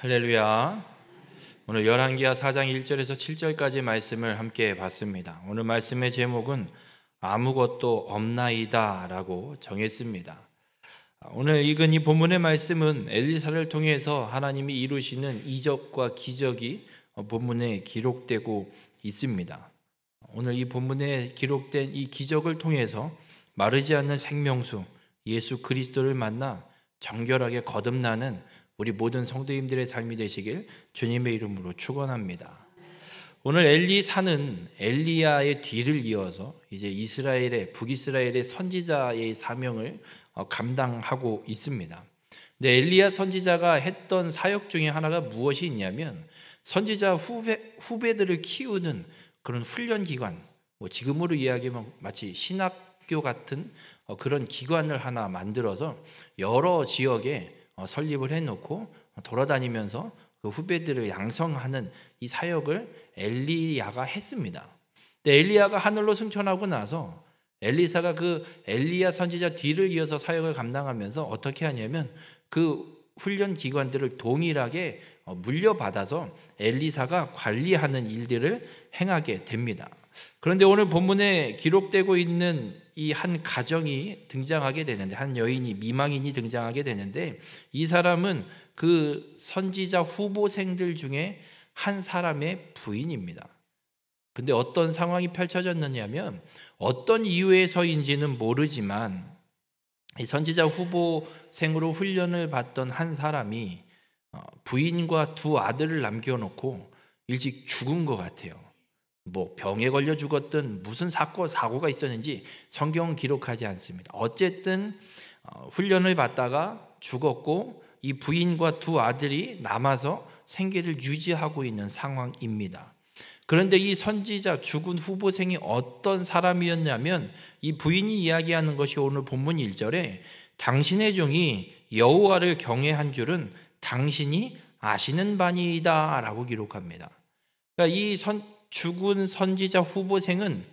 할렐루야. 오늘 열왕기하 4장 1절에서 7절까지 말씀을 함께 봤습니다. 오늘 말씀의 제목은 아무것도 없나이다 라고 정했습니다. 오늘 읽은 이 본문의 말씀은 엘리사를 통해서 하나님이 이루시는 이적과 기적이 본문에 기록되고 있습니다. 오늘 이 본문에 기록된 이 기적을 통해서 마르지 않는 생명수 예수 그리스도를 만나 정결하게 거듭나는 우리 모든 성도님들의 삶이 되시길 주님의 이름으로 축원합니다. 오늘 엘리사는 엘리야의 뒤를 이어서 이제 북이스라엘의 선지자의 사명을 감당하고 있습니다. 근데 엘리야 선지자가 했던 사역 중에 하나가 무엇이 있냐면 선지자 후배들을 키우는 그런 훈련 기관, 지금으로 이야기하면 마치 신학교 같은 그런 기관을 하나 만들어서 여러 지역에 설립을 해놓고 돌아다니면서 그 후배들을 양성하는 이 사역을 엘리야가 했습니다. 근데 엘리야가 하늘로 승천하고 나서 엘리사가 그 엘리야 선지자 뒤를 이어서 사역을 감당하면서 어떻게 하냐면 그 훈련 기관들을 동일하게 물려받아서 엘리사가 관리하는 일들을 행하게 됩니다. 그런데 오늘 본문에 기록되고 있는 이 한 가정이 등장하게 되는데, 한 여인이, 미망인이 등장하게 되는데, 이 사람은 그 선지자 후보생들 중에 한 사람의 부인입니다. 근데 어떤 상황이 펼쳐졌느냐면 어떤 이유에서인지는 모르지만 이 선지자 후보생으로 훈련을 받던 한 사람이 부인과 두 아들을 남겨놓고 일찍 죽은 것 같아요. 병에 걸려 죽었든 무슨 사고가 있었는지 성경은 기록하지 않습니다. 어쨌든 훈련을 받다가 죽었고 이 부인과 두 아들이 남아서 생계를 유지하고 있는 상황입니다. 그런데 이 선지자 죽은 후보생이 어떤 사람이었냐면 이 부인이 이야기하는 것이 오늘 본문 1절에 당신의 종이 여호와를 경외한 줄은 당신이 아시는 바니이다 라고 기록합니다. 그러니까 이 죽은 선지자 후보생은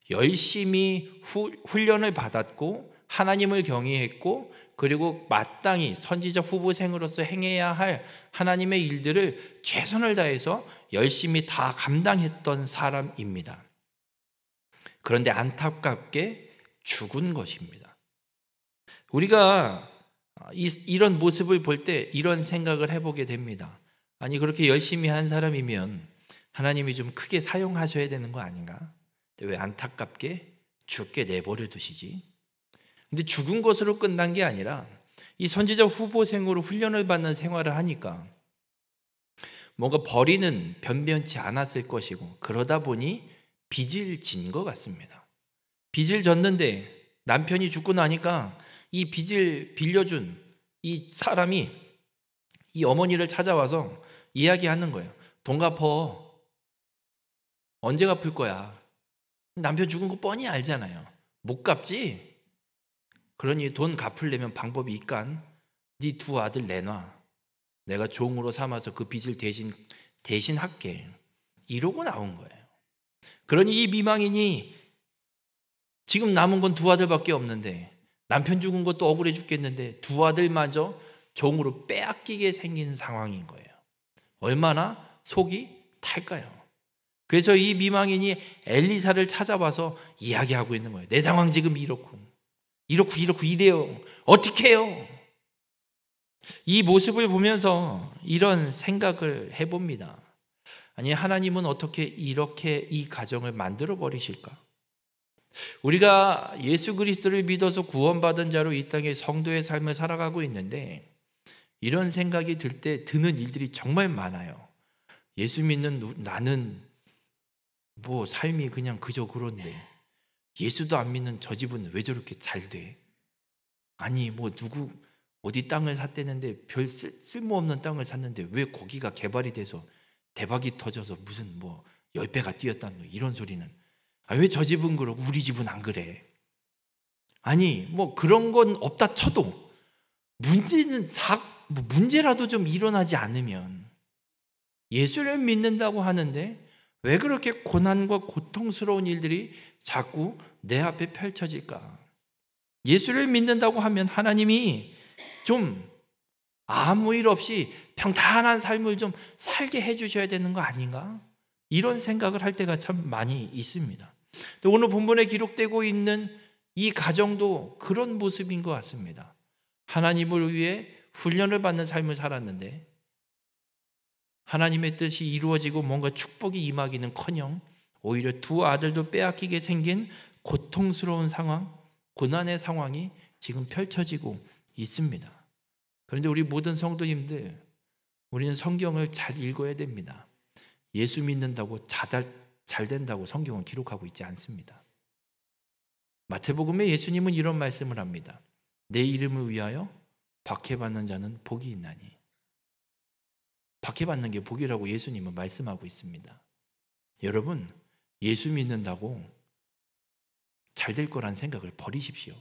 열심히 훈련을 받았고 하나님을 경외했고 그리고 마땅히 선지자 후보생으로서 행해야 할 하나님의 일들을 최선을 다해서 열심히 다 감당했던 사람입니다. 그런데 안타깝게 죽은 것입니다. 우리가 이런 모습을 볼 때 이런 생각을 해보게 됩니다. 아니, 그렇게 열심히 한 사람이면 하나님이 좀 크게 사용하셔야 되는 거 아닌가? 왜 안타깝게 죽게 내버려 두시지? 근데 죽은 것으로 끝난 게 아니라 이 선지자 후보생으로 훈련을 받는 생활을 하니까 뭔가 벌이는 변변치 않았을 것이고 그러다 보니 빚을 진 것 같습니다. 빚을 졌는데 남편이 죽고 나니까 이 빚을 빌려준 이 사람이 이 어머니를 찾아와서 이야기하는 거예요. 돈 갚어. 언제 갚을 거야? 남편 죽은 거 뻔히 알잖아요. 못 갚지? 그러니 돈 갚으려면 방법이 있간 네 두 아들 내놔. 내가 종으로 삼아서 그 빚을 대신할게. 이러고 나온 거예요. 그러니 이 미망인이 지금 남은 건 두 아들밖에 없는데 남편 죽은 것도 억울해 죽겠는데 두 아들마저 종으로 빼앗기게 생긴 상황인 거예요. 얼마나 속이 탈까요? 그래서 이 미망인이 엘리사를 찾아와서 이야기하고 있는 거예요. 내 상황 지금 이렇고 이래요. 어떻게 해요? 이 모습을 보면서 이런 생각을 해봅니다. 아니, 하나님은 어떻게 이렇게 이 가정을 만들어 버리실까? 우리가 예수 그리스도를 믿어서 구원받은 자로 이 땅에 성도의 삶을 살아가고 있는데 이런 생각이 들 때 드는 일들이 정말 많아요. 예수 믿는 나는 삶이 그냥 그저 그런데 예수도 안 믿는 저 집은 왜 저렇게 잘 돼? 아니, 누구 어디 땅을 샀대는데 별 쓸모없는 땅을 샀는데 왜 거기가 개발이 돼서 대박이 터져서 무슨 10배가 뛰었다는 이런 소리는. 왜 저 집은 그러고 우리 집은 안 그래? 아니, 그런 건 없다 쳐도 문제는 문제라도 좀 일어나지 않으면 예수를 믿는다고 하는데 왜 그렇게 고난과 고통스러운 일들이 자꾸 내 앞에 펼쳐질까? 예수를 믿는다고 하면 하나님이 좀 아무 일 없이 평탄한 삶을 좀 살게 해주셔야 되는 거 아닌가? 이런 생각을 할 때가 참 많이 있습니다. 또 오늘 본문에 기록되고 있는 이 가정도 그런 모습인 것 같습니다. 하나님을 위해 훈련을 받는 삶을 살았는데 하나님의 뜻이 이루어지고 뭔가 축복이 임하기는커녕 오히려 두 아들도 빼앗기게 생긴 고통스러운 상황, 고난의 상황이 지금 펼쳐지고 있습니다. 그런데 우리 모든 성도님들, 우리는 성경을 잘 읽어야 됩니다. 예수 믿는다고 잘 된다고 성경은 기록하고 있지 않습니다. 마태복음에 예수님은 이런 말씀을 합니다. 내 이름을 위하여 박해받는 자는 복이 있나니. 박해받는 게 복이라고 예수님은 말씀하고 있습니다. 여러분, 예수 믿는다고 잘 될 거란 생각을 버리십시오.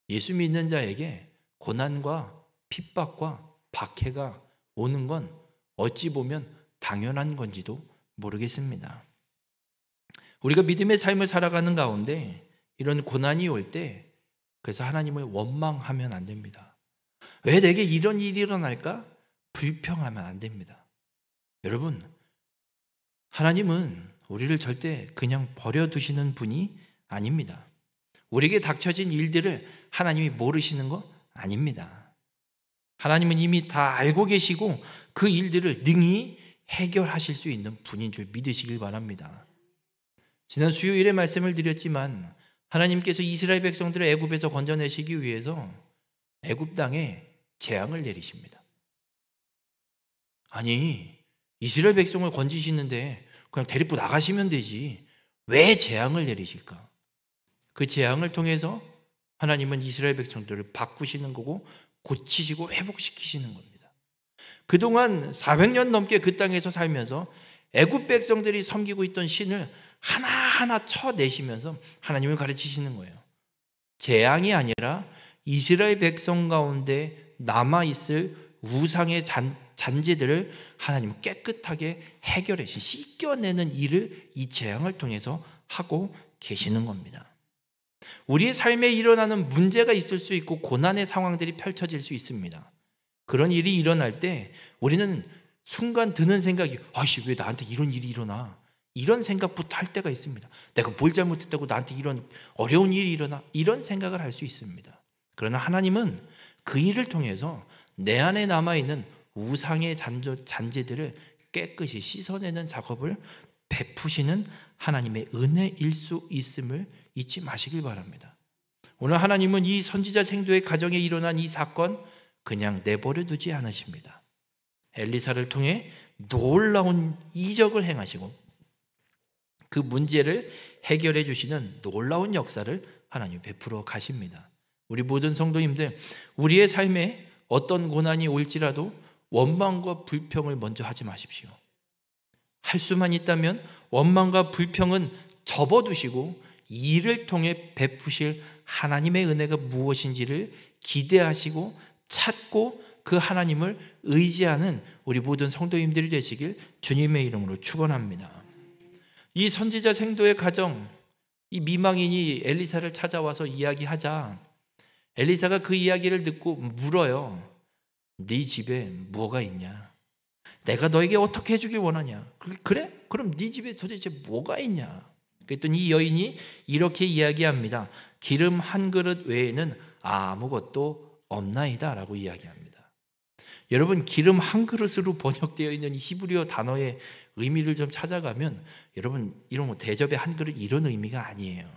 예수 믿는 자에게 고난과 핍박과 박해가 오는 건 어찌 보면 당연한 건지도 모르겠습니다. 우리가 믿음의 삶을 살아가는 가운데 이런 고난이 올 때 그래서 하나님을 원망하면 안 됩니다. 왜 내게 이런 일이 일어날까? 불평하면 안 됩니다. 여러분, 하나님은 우리를 절대 그냥 버려두시는 분이 아닙니다. 우리에게 닥쳐진 일들을 하나님이 모르시는 거 아닙니다. 하나님은 이미 다 알고 계시고 그 일들을 능히 해결하실 수 있는 분인 줄 믿으시길 바랍니다. 지난 수요일에 말씀을 드렸지만 하나님께서 이스라엘 백성들을 애굽에서 건져내시기 위해서 애굽 땅에 재앙을 내리십니다. 아니, 이스라엘 백성을 건지시는데 그냥 데리고 나가시면 되지 왜 재앙을 내리실까? 그 재앙을 통해서 하나님은 이스라엘 백성들을 바꾸시는 거고 고치시고 회복시키시는 겁니다. 그동안 400년 넘게 그 땅에서 살면서 애굽 백성들이 섬기고 있던 신을 하나하나 쳐내시면서 하나님을 가르치시는 거예요. 재앙이 아니라 이스라엘 백성 가운데 남아있을 우상의 잔재들을 하나님은 깨끗하게 해결해 씻겨내는 일을 이 재앙을 통해서 하고 계시는 겁니다. 우리의 삶에 일어나는 문제가 있을 수 있고 고난의 상황들이 펼쳐질 수 있습니다. 그런 일이 일어날 때 우리는 순간 드는 생각이 아이씨 왜 나한테 이런 일이 일어나? 이런 생각부터 할 때가 있습니다. 내가 뭘 잘못했다고 나한테 이런 어려운 일이 일어나? 이런 생각을 할 수 있습니다. 그러나 하나님은 그 일을 통해서 내 안에 남아있는 우상의 잔재들을 깨끗이 씻어내는 작업을 베푸시는 하나님의 은혜일 수 있음을 잊지 마시길 바랍니다. 오늘 하나님은 이 선지자 생도의 가정에 일어난 이 사건 그냥 내버려 두지 않으십니다. 엘리사를 통해 놀라운 이적을 행하시고 그 문제를 해결해 주시는 놀라운 역사를 하나님 베풀어 가십니다. 우리 모든 성도님들, 우리의 삶에 어떤 고난이 올지라도 원망과 불평을 먼저 하지 마십시오. 할 수만 있다면 원망과 불평은 접어두시고 이를 통해 베푸실 하나님의 은혜가 무엇인지를 기대하시고 찾고 그 하나님을 의지하는 우리 모든 성도님들이 되시길 주님의 이름으로 축원합니다. 이 선지자 생도의 가정, 이 미망인이 엘리사를 찾아와서 이야기하자 엘리사가 그 이야기를 듣고 물어요. 네 집에 뭐가 있냐? 내가 너에게 어떻게 해주길 원하냐? 그래? 그럼 네 집에 도대체 뭐가 있냐? 그랬더니 이 여인이 이렇게 이야기합니다. 기름 한 그릇 외에는 아무것도 없나이다 라고 이야기합니다. 여러분, 기름 한 그릇으로 번역되어 있는 이 히브리어 단어의 의미를 좀 찾아가면 여러분 이런 뭐 대접의 한 그릇 이런 의미가 아니에요.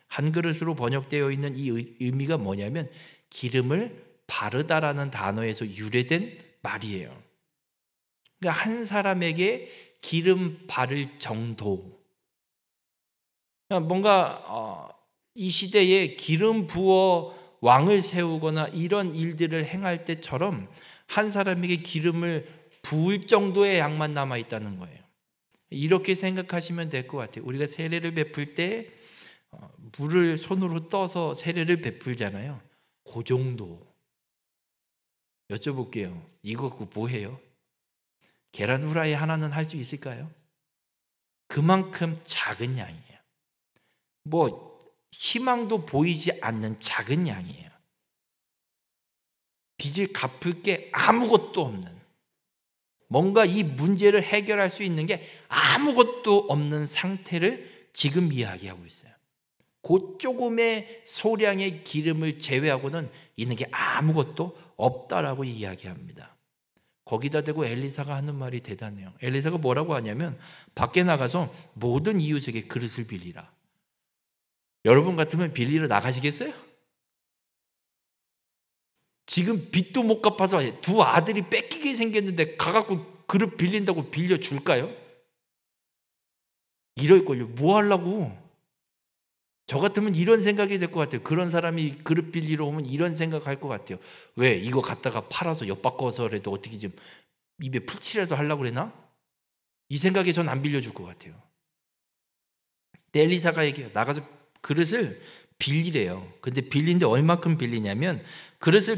한 그릇으로 번역되어 있는 이 의미가 뭐냐면 기름을 바르다라는 단어에서 유래된 말이에요. 그러니까 한 사람에게 기름 바를 정도. 뭔가 이 시대에 기름 부어 왕을 세우거나 이런 일들을 행할 때처럼 한 사람에게 기름을 부을 정도의 양만 남아있다는 거예요. 이렇게 생각하시면 될 것 같아요. 우리가 세례를 베풀 때 물을 손으로 떠서 세례를 베풀잖아요. 그 정도. 여쭤볼게요. 이거 뭐 해요? 계란 후라이 하나는 할 수 있을까요? 그만큼 작은 양이에요. 뭐 희망도 보이지 않는 작은 양이에요. 빚을 갚을 게 아무것도 없는, 뭔가 이 문제를 해결할 수 있는 게 아무것도 없는 상태를 지금 이야기하고 있어요. 그 조금의 소량의 기름을 제외하고는 있는 게 아무것도 없다라고 이야기합니다. 거기다 대고 엘리사가 하는 말이 대단해요. 엘리사가 뭐라고 하냐면 밖에 나가서 모든 이웃에게 그릇을 빌리라. 여러분 같으면 빌리러 나가시겠어요? 지금 빚도 못 갚아서 두 아들이 뺏기게 생겼는데 가갖고 그릇 빌린다고 빌려줄까요? 이럴걸요. 뭐 하려고? 저 같으면 이런 생각이 될 것 같아요. 그런 사람이 그릇 빌리러 오면 이런 생각할 것 같아요. 왜? 이거 갖다가 팔아서 엿바꿔서라도 어떻게 좀 입에 풀칠이라도 하려고 그러나? 이 생각에 전 안 빌려줄 것 같아요. 엘리사가 얘기해요. 나가서 그릇을 빌리래요. 근데 빌린데 얼마큼 빌리냐면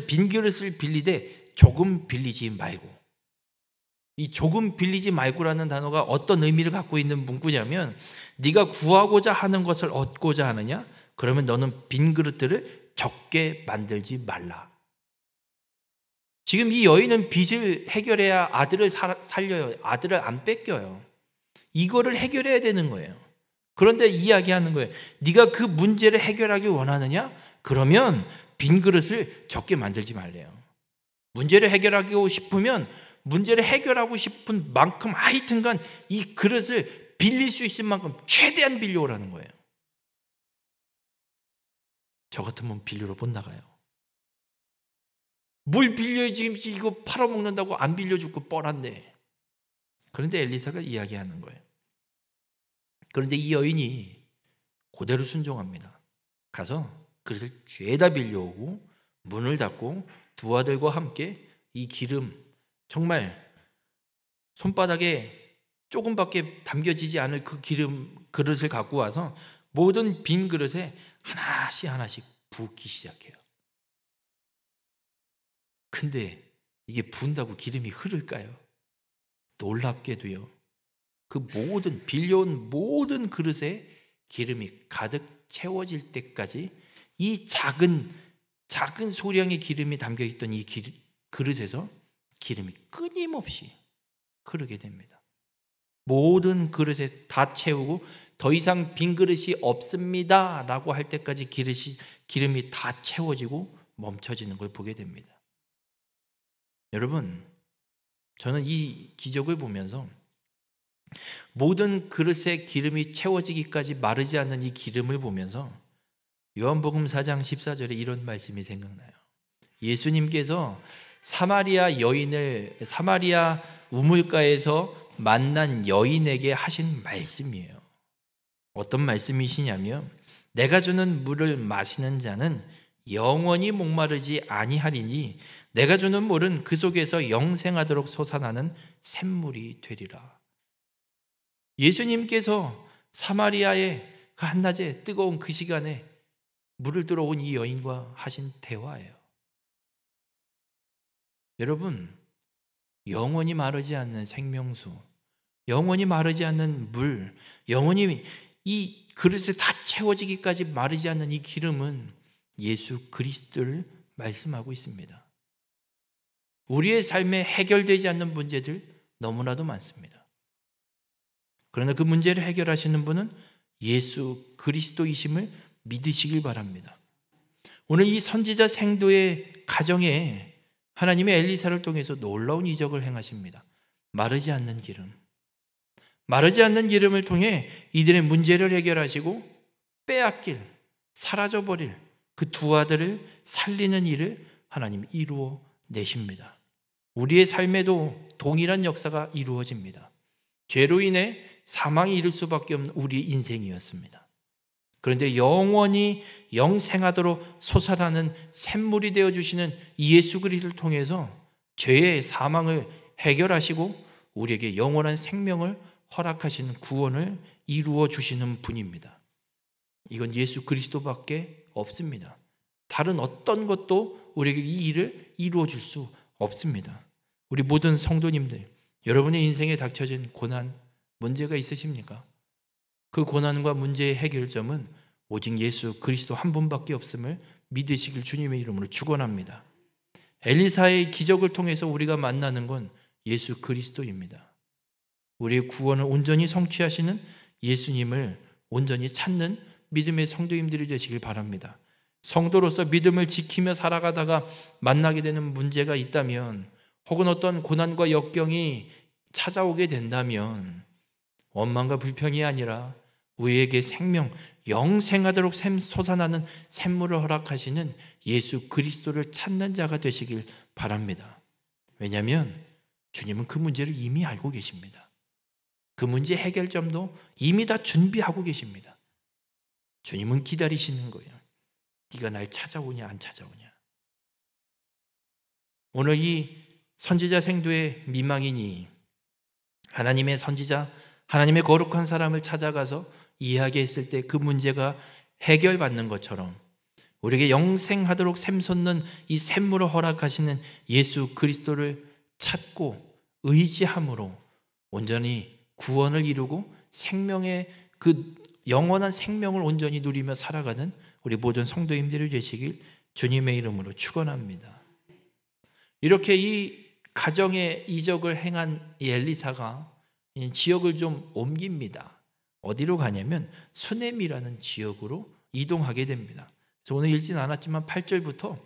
빈 그릇을 빌리되 조금 빌리지 말고. 이 조금 빌리지 말고라는 단어가 어떤 의미를 갖고 있는 문구냐면 네가 구하고자 하는 것을 얻고자 하느냐? 그러면 너는 빈 그릇들을 적게 만들지 말라. 지금 이 여인은 빚을 해결해야 아들을 살려요. 아들을 안 뺏겨요. 이거를 해결해야 되는 거예요. 그런데 이야기하는 거예요. 네가 그 문제를 해결하기 원하느냐? 그러면 빈 그릇을 적게 만들지 말래요. 문제를 해결하고 싶으면 문제를 해결하고 싶은 만큼 하여튼간 이 그릇을 빌릴 수 있을 만큼 최대한 빌려오라는 거예요. 저 같으면 빌리러 못 나가요. 뭘 빌려야 지금 이거 팔아먹는다고 안 빌려줄 거 뻔한데. 그런데 엘리사가 이야기하는 거예요. 그런데 이 여인이 그대로 순종합니다. 가서 그릇을 죄다 빌려오고 문을 닫고 두 아들과 함께 이 기름, 정말 손바닥에 조금밖에 담겨지지 않을 그 기름 그릇을 갖고 와서 모든 빈 그릇에 하나씩 붓기 시작해요. 근데 이게 부은다고 기름이 흐를까요? 놀랍게도요. 그 모든 빌려온 모든 그릇에 기름이 가득 채워질 때까지 이 작은 소량의 기름이 담겨있던 이 그릇에서 기름이 끊임없이 흐르게 됩니다. 모든 그릇에 다 채우고 더 이상 빈 그릇이 없습니다 라고 할 때까지 기름이 다 채워지고 멈춰지는 걸 보게 됩니다. 여러분, 저는 이 기적을 보면서 모든 그릇에 기름이 채워지기까지 마르지 않는 이 기름을 보면서 요한복음 4장 14절에 이런 말씀이 생각나요. 예수님께서 사마리아 우물가에서 만난 여인에게 하신 말씀이에요. 어떤 말씀이시냐면 내가 주는 물을 마시는 자는 영원히 목마르지 아니하리니 내가 주는 물은 그 속에서 영생하도록 솟아나는 샘물이 되리라. 예수님께서 사마리아의 그 한낮에 뜨거운 그 시간에 물을 들어온 이 여인과 하신 대화예요. 여러분, 영원히 마르지 않는 생명수, 영원히 마르지 않는 물, 영원히 이 그릇에 다 채워지기까지 마르지 않는 이 기름은 예수 그리스도를 말씀하고 있습니다. 우리의 삶에 해결되지 않는 문제들 너무나도 많습니다. 그러나 그 문제를 해결하시는 분은 예수 그리스도이심을 믿으시길 바랍니다. 오늘 이 선지자 생도의 가정에 하나님의 엘리사를 통해서 놀라운 이적을 행하십니다. 마르지 않는 기름, 마르지 않는 기름을 통해 이들의 문제를 해결하시고 빼앗길, 사라져버릴 그 두 아들을 살리는 일을 하나님 이루어 내십니다. 우리의 삶에도 동일한 역사가 이루어집니다. 죄로 인해 사망이 이를 수밖에 없는 우리의 인생이었습니다. 그런데 영원히 영생하도록 솟아나는 샘물이 되어주시는 예수 그리스도를 통해서 죄의 사망을 해결하시고 우리에게 영원한 생명을 허락하시는 구원을 이루어 주시는 분입니다. 이건 예수 그리스도밖에 없습니다. 다른 어떤 것도 우리에게 이 일을 이루어 줄 수 없습니다. 우리 모든 성도님들, 여러분의 인생에 닥쳐진 고난, 문제가 있으십니까? 그 고난과 문제의 해결점은 오직 예수 그리스도 한 분밖에 없음을 믿으시길 주님의 이름으로 축원합니다. 엘리사의 기적을 통해서 우리가 만나는 건 예수 그리스도입니다. 우리의 구원을 온전히 성취하시는 예수님을 온전히 찾는 믿음의 성도님들이 되시길 바랍니다. 성도로서 믿음을 지키며 살아가다가 만나게 되는 문제가 있다면, 혹은 어떤 고난과 역경이 찾아오게 된다면 원망과 불평이 아니라 우리에게 생명, 영생하도록 솟아나는 샘물을 허락하시는 예수 그리스도를 찾는 자가 되시길 바랍니다. 왜냐하면 주님은 그 문제를 이미 알고 계십니다. 그 문제 해결점도 이미 다 준비하고 계십니다. 주님은 기다리시는 거예요. 네가 날 찾아오냐 안 찾아오냐. 오늘 이 선지자 생도의 미망인이 하나님의 선지자, 하나님의 거룩한 사람을 찾아가서 이야기했을 때 그 문제가 해결받는 것처럼 우리에게 영생하도록 샘솟는 이 샘물을 허락하시는 예수 그리스도를 찾고 의지함으로 온전히 구원을 이루고 생명의 그 영원한 생명을 온전히 누리며 살아가는 우리 모든 성도님들이 되시길 주님의 이름으로 축원합니다. 이렇게 이 가정의 이적을 행한 이 엘리사가 지역을 좀 옮깁니다. 어디로 가냐면 수넴이라는 지역으로 이동하게 됩니다. 그래서 오늘 읽진 않았지만 8절부터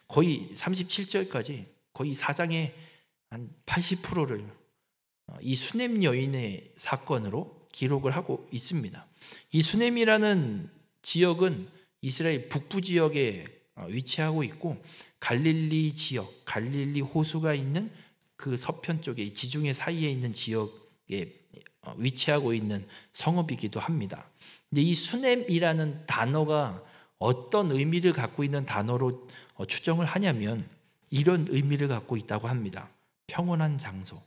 거의 37절까지 거의 4장의 한 80%를 이 수넴 여인의 사건으로 기록을 하고 있습니다. 이 수넴이라는 지역은 이스라엘 북부 지역에 위치하고 있고, 갈릴리 지역, 갈릴리 호수가 있는 그 서편 쪽에 지중해 사이에 있는 지역에 위치하고 있는 성읍이기도 합니다. 근데 이 수넴이라는 단어가 어떤 의미를 갖고 있는 단어로 추정을 하냐면 이런 의미를 갖고 있다고 합니다. 평온한 장소,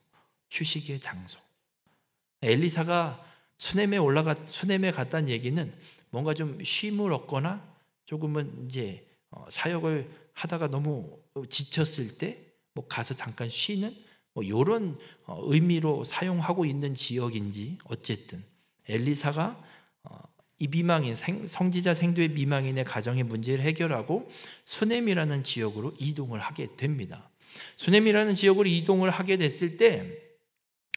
휴식의 장소. 엘리사가 수넴에 갔다는 얘기는 뭔가 좀 쉼을 얻거나 조금은 이제 사역을 하다가 너무 지쳤을 때 뭐 가서 잠깐 쉬는 뭐 이런 의미로 사용하고 있는 지역인지, 어쨌든 엘리사가 이 미망인 성지자 생도의 미망인의 가정의 문제를 해결하고 수넴이라는 지역으로 이동을 하게 됩니다. 수넴이라는 지역으로 이동을 하게 됐을 때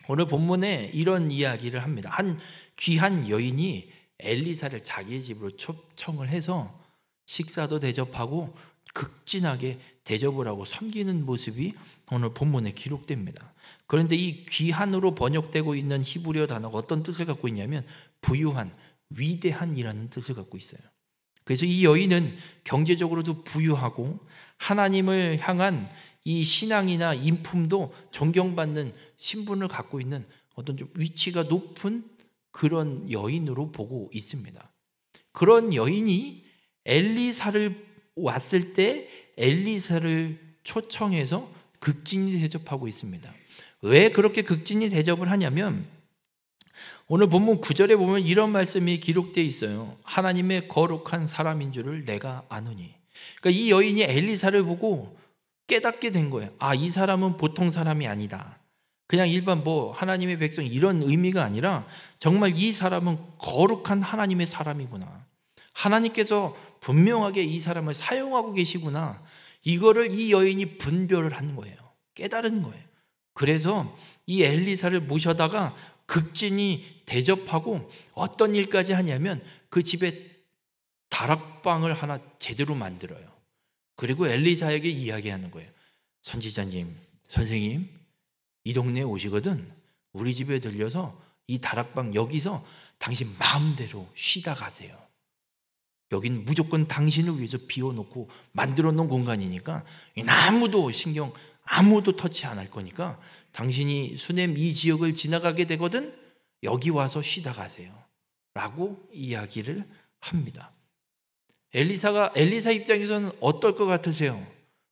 오늘 본문에 이런 이야기를 합니다. 한 귀한 여인이 엘리사를 자기의 집으로 초청을 해서 식사도 대접하고 극진하게 대접을 하고 섬기는 모습이 오늘 본문에 기록됩니다. 그런데 이 귀한으로 번역되고 있는 히브리어 단어가 어떤 뜻을 갖고 있냐면 부유한, 위대한이라는 뜻을 갖고 있어요. 그래서 이 여인은 경제적으로도 부유하고 하나님을 향한 이 신앙이나 인품도 존경받는 신분을 갖고 있는 어떤 좀 위치가 높은 그런 여인으로 보고 있습니다. 그런 여인이 엘리사를 왔을 때 엘리사를 초청해서 극진히 대접하고 있습니다. 왜 그렇게 극진히 대접을 하냐면 오늘 본문 9절에 보면 이런 말씀이 기록되어 있어요. 하나님의 거룩한 사람인 줄을 내가 아노니. 그러니까 이 여인이 엘리사를 보고 깨닫게 된 거예요. 아, 이 사람은 보통 사람이 아니다. 그냥 일반 하나님의 백성 이런 의미가 아니라 정말 이 사람은 거룩한 하나님의 사람이구나. 하나님께서 분명하게 이 사람을 사용하고 계시구나. 이거를 이 여인이 분별을 하는 거예요. 깨달은 거예요. 그래서 이 엘리사를 모셔다가 극진히 대접하고 어떤 일까지 하냐면 그 집에 다락방을 하나 제대로 만들어요. 그리고 엘리사에게 이야기하는 거예요. 선지자님, 선생님, 이 동네에 오시거든 우리 집에 들려서 이 다락방 여기서 당신 마음대로 쉬다 가세요. 여긴 무조건 당신을 위해서 비워놓고 만들어 놓은 공간이니까 아무도 터치 안 할 거니까 당신이 수넴 이 지역을 지나가게 되거든 여기 와서 쉬다 가세요 라고 이야기를 합니다. 엘리사 입장에서는 어떨 것 같으세요?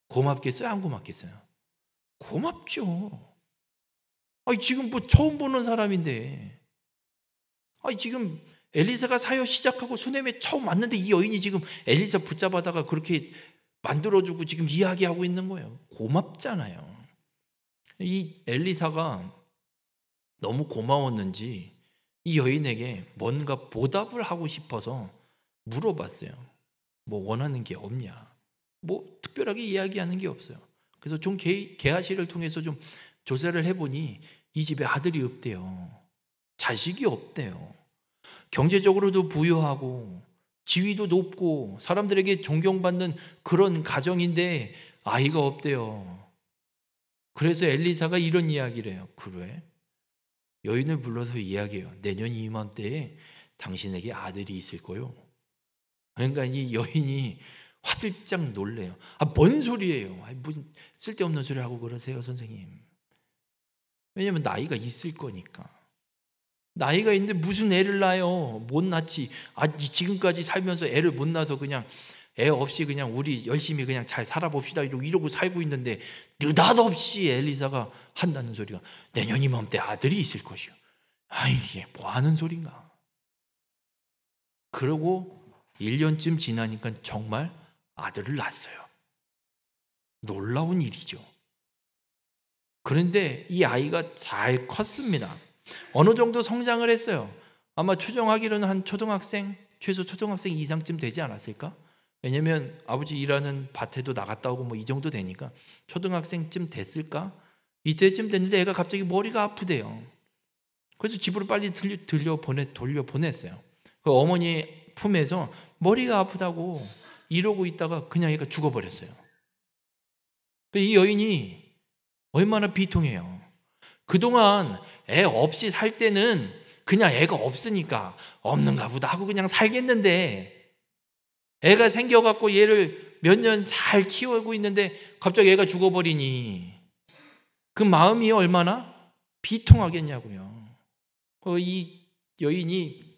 고맙겠어요? 안 고맙겠어요? 고맙죠. 지금 처음 보는 사람인데 지금 엘리사가 사역 시작하고 수넴에 처음 왔는데 이 여인이 지금 엘리사 붙잡아다가 그렇게 만들어주고 지금 이야기하고 있는 거예요. 고맙잖아요. 이 엘리사가 너무 고마웠는지 이 여인에게 뭔가 보답을 하고 싶어서 물어봤어요. 원하는 게 없냐? 특별하게 이야기하는 게 없어요. 그래서 좀 게하시를 통해서 좀 조사를 해보니 이 집에 아들이 없대요. 자식이 없대요. 경제적으로도 부유하고 지위도 높고 사람들에게 존경받는 그런 가정인데 아이가 없대요. 그래서 엘리사가 이런 이야기를 해요. 그래? 여인을 불러서 이야기해요. 내년 이맘때에 당신에게 아들이 있을 거요. 그러니까 이 여인이 화들짝 놀래요. 뭔 소리예요? 무슨 쓸데없는 소리 하고 그러세요, 선생님. 왜냐면 나이가 있을 거니까. 나이가 있는데 무슨 애를 낳아요? 못 낳지. 지금까지 살면서 애를 못 낳아서 그냥 애 없이 그냥 우리 열심히 그냥 잘 살아봅시다 이러고 살고 있는데 느닷없이 엘리사가 한다는 소리가 내년 이맘때 아들이 있을 것이요. 이게 뭐 하는 소린가. 그러고 1년쯤 지나니까 정말 아들을 낳았어요. 놀라운 일이죠. 그런데 이 아이가 잘 컸습니다. 어느 정도 성장을 했어요. 아마 추정하기로는 한 초등학생, 최소 초등학생 이상쯤 되지 않았을까? 왜냐면 아버지 일하는 밭에도 나갔다 오고 뭐 이 정도 되니까 초등학생쯤 됐을까? 이때쯤 됐는데 애가 갑자기 머리가 아프대요. 그래서 집으로 빨리 돌려 보냈어요. 그 어머니 품에서 머리가 아프다고 이러고 있다가 그냥 애가 죽어버렸어요. 이 여인이 얼마나 비통해요. 그동안 애 없이 살 때는 그냥 애가 없으니까 없는가 보다 하고 그냥 살겠는데 애가 생겨갖고 얘를 몇 년 잘 키우고 있는데 갑자기 애가 죽어버리니 그 마음이 얼마나 비통하겠냐고요. 이 여인이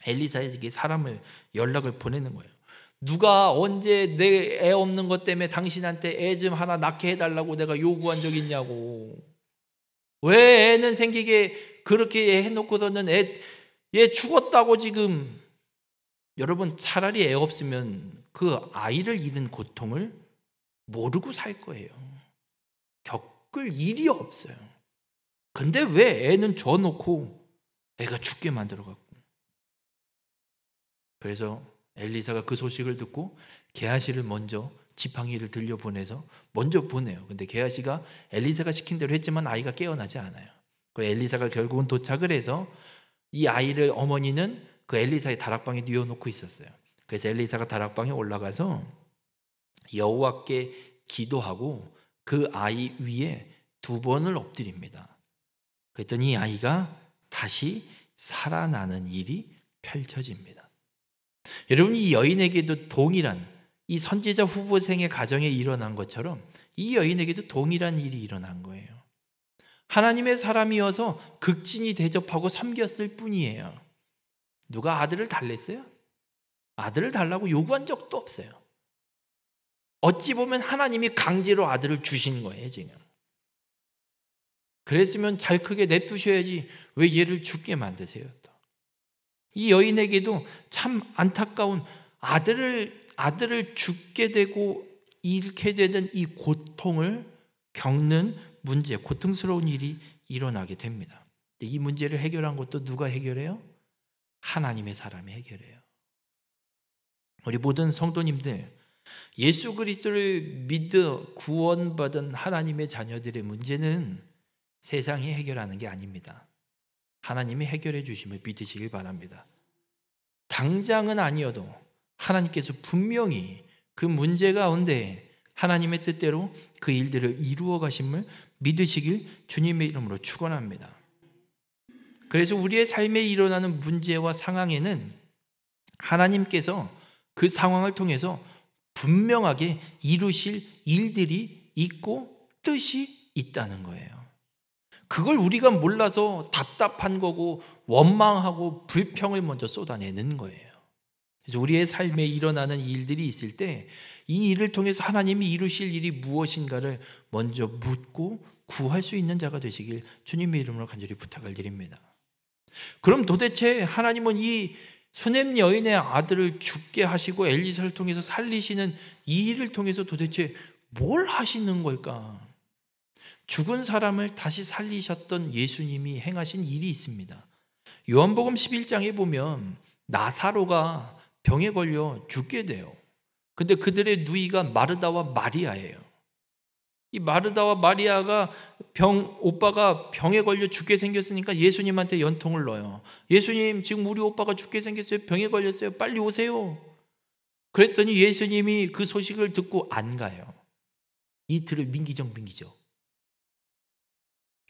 엘리사에게 사람을 연락을 보내는 거예요. 누가 언제 내 애 없는 것 때문에 당신한테 애 좀 하나 낳게 해달라고 내가 요구한 적 있냐고. 왜 애는 생기게 그렇게 해놓고서는 얘 죽었다고 지금. 여러분 차라리 애 없으면 그 아이를 잃은 고통을 모르고 살 거예요. 겪을 일이 없어요. 근데 왜 애는 줘놓고 애가 죽게 만들어갖고. 그래서 엘리사가 그 소식을 듣고 게하시를 먼저 지팡이를 들려보내서 먼저 보내요. 근데 게하시가 엘리사가 시킨 대로 했지만 아이가 깨어나지 않아요. 그 엘리사가 결국은 도착을 해서 이 아이를 어머니는 그 엘리사의 다락방에 뉘어놓고 있었어요. 그래서 엘리사가 다락방에 올라가서 여호와께 기도하고 그 아이 위에 2번을 엎드립니다. 그랬더니 이 아이가 다시 살아나는 일이 펼쳐집니다. 여러분 이 여인에게도 동일한 이 선지자 후보생의 가정에 일어난 것처럼 이 여인에게도 동일한 일이 일어난 거예요. 하나님의 사람이어서 극진히 대접하고 섬겼을 뿐이에요. 누가 아들을 달랬어요? 아들을 달라고 요구한 적도 없어요. 어찌 보면 하나님이 강제로 아들을 주신 거예요, 지금. 그랬으면 잘 크게 냅두셔야지 왜 얘를 죽게 만드세요, 또. 이 여인에게도 참 안타까운 아들을 죽게 되고 잃게 되는 이 고통을 겪는 문제, 고통스러운 일이 일어나게 됩니다. 이 문제를 해결한 것도 누가 해결해요? 하나님의 사람이 해결해요. 우리 모든 성도님들, 예수 그리스도를 믿어 구원받은 하나님의 자녀들의 문제는 세상이 해결하는 게 아닙니다. 하나님이 해결해 주심을 믿으시길 바랍니다. 당장은 아니어도 하나님께서 분명히 그 문제 가운데 하나님의 뜻대로 그 일들을 이루어 가심을 믿으시길 주님의 이름으로 축원합니다. 그래서 우리의 삶에 일어나는 문제와 상황에는 하나님께서 그 상황을 통해서 분명하게 이루실 일들이 있고 뜻이 있다는 거예요. 그걸 우리가 몰라서 답답한 거고 원망하고 불평을 먼저 쏟아내는 거예요. 그래서 우리의 삶에 일어나는 일들이 있을 때 이 일을 통해서 하나님이 이루실 일이 무엇인가를 먼저 묻고 구할 수 있는 자가 되시길 주님의 이름으로 간절히 부탁을 드립니다. 그럼 도대체 하나님은 이 수넴 여인의 아들을 죽게 하시고 엘리사를 통해서 살리시는 이 일을 통해서 도대체 뭘 하시는 걸까? 죽은 사람을 다시 살리셨던 예수님이 행하신 일이 있습니다. 요한복음 11장에 보면 나사로가 병에 걸려 죽게 돼요. 근데 그들의 누이가 마르다와 마리아예요. 이 마르다와 마리아가 오빠가 병에 걸려 죽게 생겼으니까 예수님한테 연통을 넣어요. 예수님, 지금 우리 오빠가 죽게 생겼어요. 병에 걸렸어요. 빨리 오세요. 그랬더니 예수님이 그 소식을 듣고 안 가요. 이틀을 민기적.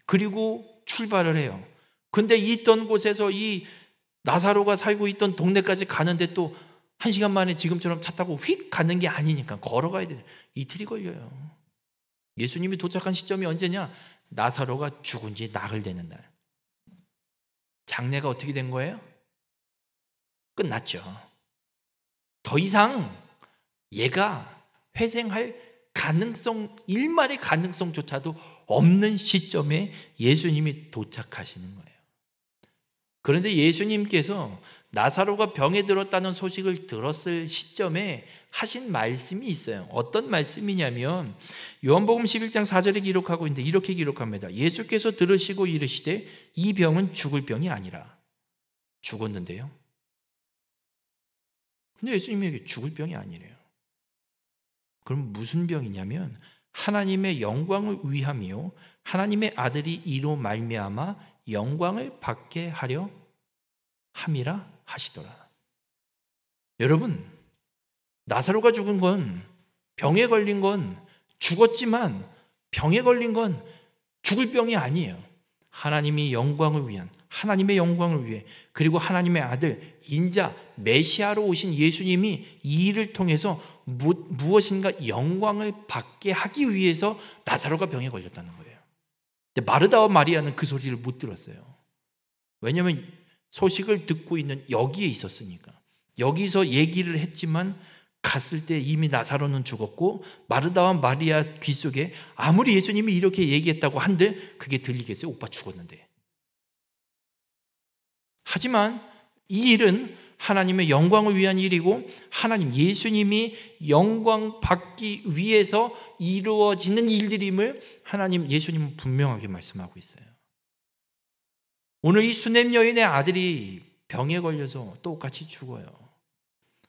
그리고 출발을 해요. 근데 있던 곳에서 이 나사로가 살고 있던 동네까지 가는데 또 1시간 만에 지금처럼 차 타고 휙 가는 게 아니니까 걸어가야 돼요. 이틀이 걸려요. 예수님이 도착한 시점이 언제냐? 나사로가 죽은 지 나흘 되는 날. 장례가 어떻게 된 거예요? 끝났죠. 더 이상 얘가 회생할 가능성, 일말의 가능성조차도 없는 시점에 예수님이 도착하시는 거예요. 그런데 예수님께서 나사로가 병에 들었다는 소식을 들었을 시점에 하신 말씀이 있어요. 어떤 말씀이냐면 요한복음 11장 4절에 기록하고 있는데 이렇게 기록합니다. 예수께서 들으시고 이르시되 이 병은 죽을 병이 아니라. 죽었는데요. 근데 예수님에게 죽을 병이 아니래요. 그럼 무슨 병이냐면 하나님의 영광을 위함이요 하나님의 아들이 이로 말미암아 영광을 받게 하려 함이라 하시더라. 여러분, 나사로가 죽은 건, 병에 걸린 건 죽었지만 병에 걸린 건 죽을 병이 아니에요. 하나님이 영광을 위한, 하나님의 영광을 위해, 그리고 하나님의 아들 인자 메시아로 오신 예수님이 이 일을 통해서 무엇인가 영광을 받게 하기 위해서 나사로가 병에 걸렸다는 거예요. 근데 마르다와 마리아는 그 소리를 못 들었어요. 왜냐하면 소식을 듣고 있는 여기에 있었으니까. 여기서 얘기를 했지만 갔을 때 이미 나사로는 죽었고 마르다와 마리아 귀 속에 아무리 예수님이 이렇게 얘기했다고 한들 그게 들리겠어요? 오빠 죽었는데. 하지만 이 일은 하나님의 영광을 위한 일이고 하나님 예수님이 영광 받기 위해서 이루어지는 일들임을 하나님 예수님은 분명하게 말씀하고 있어요. 오늘 이 수넴 여인의 아들이 병에 걸려서 똑같이 죽어요.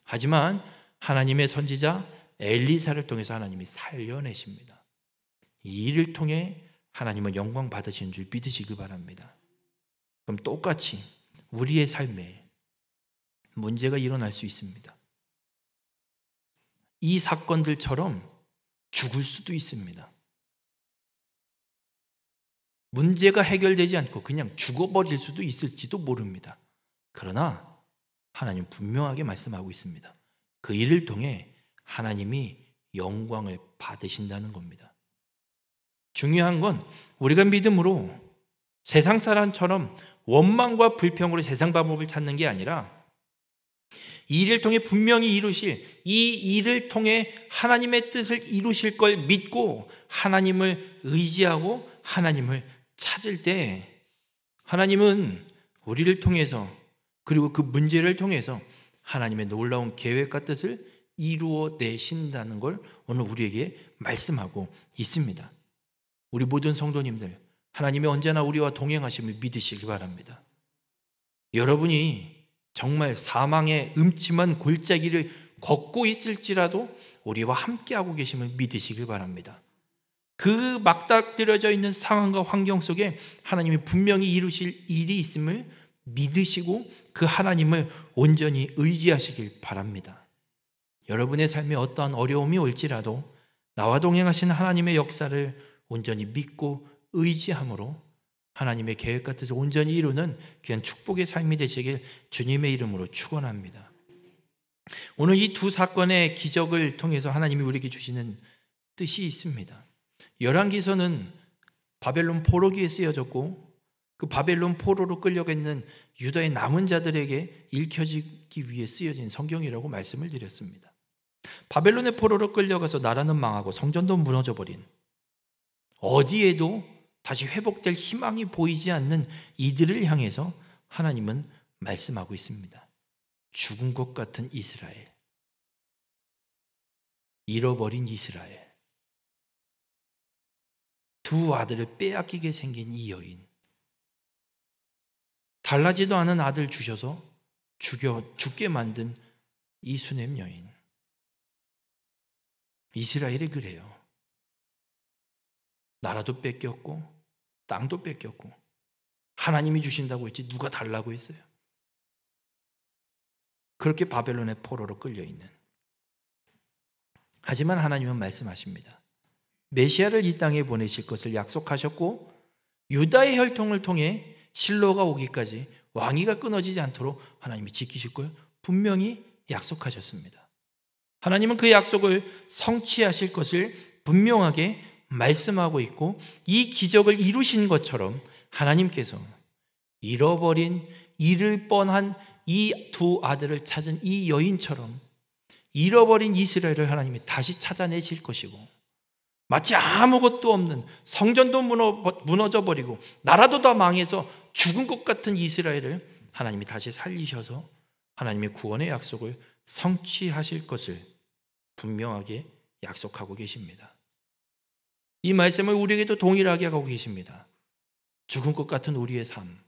하지만 하나님의 선지자 엘리사를 통해서 하나님이 살려내십니다. 이 일을 통해 하나님은 영광 받으시는 줄 믿으시길 바랍니다. 그럼 똑같이 우리의 삶에 문제가 일어날 수 있습니다. 이 사건들처럼 죽을 수도 있습니다. 문제가 해결되지 않고 그냥 죽어버릴 수도 있을지도 모릅니다. 그러나 하나님 분명하게 말씀하고 있습니다. 그 일을 통해 하나님이 영광을 받으신다는 겁니다. 중요한 건 우리가 믿음으로 세상 사람처럼 원망과 불평으로 세상 방법을 찾는 게 아니라 이 일을 통해 분명히 이루실, 이 일을 통해 하나님의 뜻을 이루실 걸 믿고 하나님을 의지하고 하나님을 찾을 때 하나님은 우리를 통해서 그리고 그 문제를 통해서 하나님의 놀라운 계획과 뜻을 이루어내신다는 걸 오늘 우리에게 말씀하고 있습니다. 우리 모든 성도님들, 하나님이 언제나 우리와 동행하심을 믿으시기 바랍니다. 여러분이 정말 사망의 음침한 골짜기를 걷고 있을지라도 우리와 함께하고 계심을 믿으시길 바랍니다. 그 막닥뜨려져 있는 상황과 환경 속에 하나님이 분명히 이루실 일이 있음을 믿으시고 그 하나님을 온전히 의지하시길 바랍니다. 여러분의 삶에 어떠한 어려움이 올지라도 나와 동행하신 하나님의 역사를 온전히 믿고 의지함으로 하나님의 계획과 뜻을 온전히 이루는 귀한 축복의 삶이 되시길 주님의 이름으로 축원합니다. 오늘 이 두 사건의 기적을 통해서 하나님이 우리에게 주시는 뜻이 있습니다. 열왕기서는 바벨론 포로기에 쓰여졌고 그 바벨론 포로로 끌려가 있는 유다의 남은 자들에게 읽혀지기 위해 쓰여진 성경이라고 말씀을 드렸습니다. 바벨론의 포로로 끌려가서 나라는 망하고 성전도 무너져버린 어디에도 다시 회복될 희망이 보이지 않는 이들을 향해서 하나님은 말씀하고 있습니다. 죽은 것 같은 이스라엘, 잃어버린 이스라엘, 두 아들을 빼앗기게 생긴 이 여인, 달라지도 않은 아들 주셔서 죽게 만든 이 수넴 여인. 이스라엘이 그래요. 나라도 뺏겼고 땅도 뺏겼고 하나님이 주신다고 했지 누가 달라고 했어요? 그렇게 바벨론의 포로로 끌려있는. 하지만 하나님은 말씀하십니다. 메시아를 이 땅에 보내실 것을 약속하셨고 유다의 혈통을 통해 실로가 오기까지 왕위가 끊어지지 않도록 하나님이 지키실 걸 분명히 약속하셨습니다. 하나님은 그 약속을 성취하실 것을 분명하게 말씀하고 있고 이 기적을 이루신 것처럼 하나님께서 잃어버린 잃을 뻔한 이 두 아들을 찾은 이 여인처럼 잃어버린 이스라엘을 하나님이 다시 찾아내실 것이고 마치 아무것도 없는 성전도 무너져 버리고 나라도 다 망해서 죽은 것 같은 이스라엘을 하나님이 다시 살리셔서 하나님의 구원의 약속을 성취하실 것을 분명하게 약속하고 계십니다. 이 말씀을 우리에게도 동일하게 하고 계십니다. 죽은 것 같은 우리의 삶,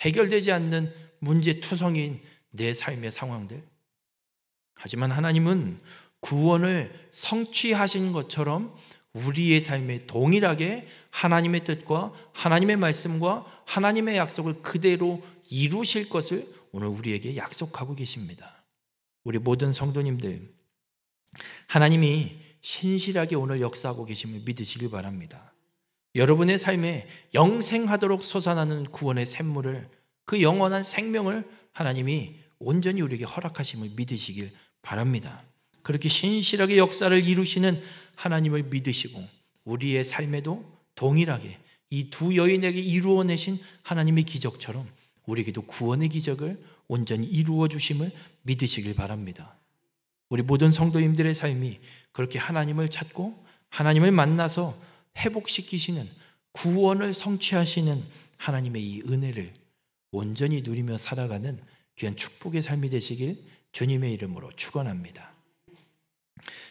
해결되지 않는 문제투성이인 내 삶의 상황들. 하지만 하나님은 구원을 성취하신 것처럼 우리의 삶에 동일하게 하나님의 뜻과 하나님의 말씀과 하나님의 약속을 그대로 이루실 것을 오늘 우리에게 약속하고 계십니다. 우리 모든 성도님들, 하나님이 신실하게 오늘 역사하고 계심을 믿으시길 바랍니다. 여러분의 삶에 영생하도록 솟아나는 구원의 샘물을, 그 영원한 생명을 하나님이 온전히 우리에게 허락하심을 믿으시길 바랍니다. 그렇게 신실하게 역사를 이루시는 하나님을 믿으시고 우리의 삶에도 동일하게 이 두 여인에게 이루어내신 하나님의 기적처럼 우리에게도 구원의 기적을 온전히 이루어 주심을 믿으시길 바랍니다. 우리 모든 성도님들의 삶이 그렇게 하나님을 찾고 하나님을 만나서 회복시키시는, 구원을 성취하시는 하나님의 이 은혜를 온전히 누리며 살아가는 귀한 축복의 삶이 되시길 주님의 이름으로 축원합니다.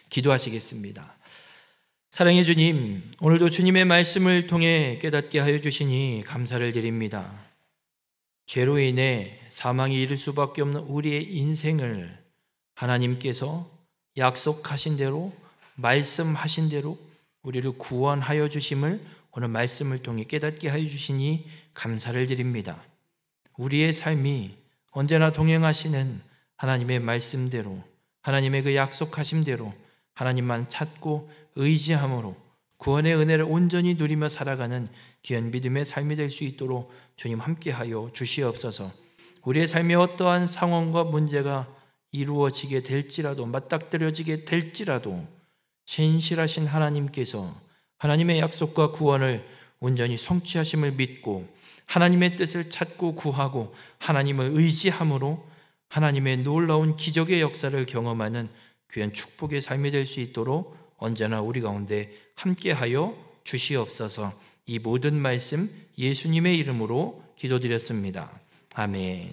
기도하시겠습니다. 사랑의 주님, 오늘도 주님의 말씀을 통해 깨닫게 하여 주시니 감사를 드립니다. 죄로 인해 사망에 이를 수밖에 없는 우리의 인생을 하나님께서 약속하신 대로, 말씀하신 대로 우리를 구원하여 주심을 오늘 말씀을 통해 깨닫게 하여 주시니 감사를 드립니다. 우리의 삶이 언제나 동행하시는 하나님의 말씀대로, 하나님의 그 약속하심대로 하나님만 찾고 의지함으로 구원의 은혜를 온전히 누리며 살아가는 귀한 믿음의 삶이 될 수 있도록 주님 함께하여 주시옵소서. 우리의 삶의 어떠한 상황과 문제가 이루어지게 될지라도, 맞닥뜨려지게 될지라도 신실하신 하나님께서 하나님의 약속과 구원을 온전히 성취하심을 믿고 하나님의 뜻을 찾고 구하고 하나님을 의지함으로 하나님의 놀라운 기적의 역사를 경험하는 귀한 축복의 삶이 될 수 있도록 언제나 우리 가운데 함께하여 주시옵소서. 이 모든 말씀 예수님의 이름으로 기도드렸습니다. 아멘.